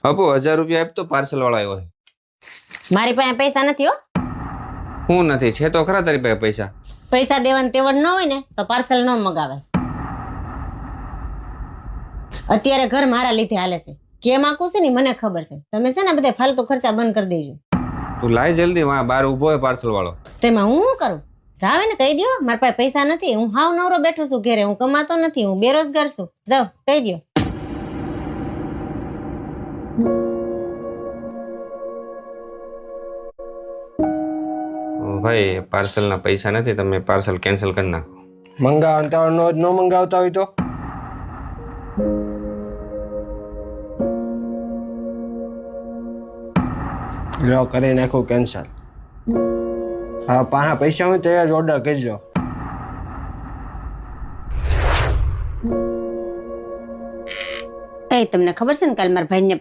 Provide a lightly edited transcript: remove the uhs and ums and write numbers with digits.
અપો 1000 રૂપિયા આપ તો પાર્સલ વાળો આવ્યો છે. મારી પાસે પૈસા નથી હો. હું નથી છે તો ખરા તારી પાસે પૈસા. પૈસા દેવાની તેવડ ન હોય ને તો પાર્સલ ન મગાવે. અત્યારે ઘર મારા લીધે હાલે છે. કેમ આખું છે ને મને ખબર છે. તમે છે ને બધા ફાલતુ ખર્ચા બંધ કરી દેજો. તું લાય જલ્દી, વાં બહાર ઊભો હોય પાર્સલ વાળો. તેમાં હું શું કરું? જાવે ને કહી દો મારા પાસે પૈસા નથી. હું હાવ નવરો બેઠો છું ઘરે. હું કમાતો નથી, હું બેરોજગાર છું. જાઓ કહી દો. ભાઈ પાર્સલ ના પૈસા નથી, તમે પાર્સલ કેન્સલ કરી નાખો. મંગાવતા ન મંગાવતા હોય તો લો કરી નાખું કેન્સલ. હા પાહા પૈસા હોય તો જ ઓર્ડર કરજો. તમને ખબર છે ને કાલ મારા ભાઈને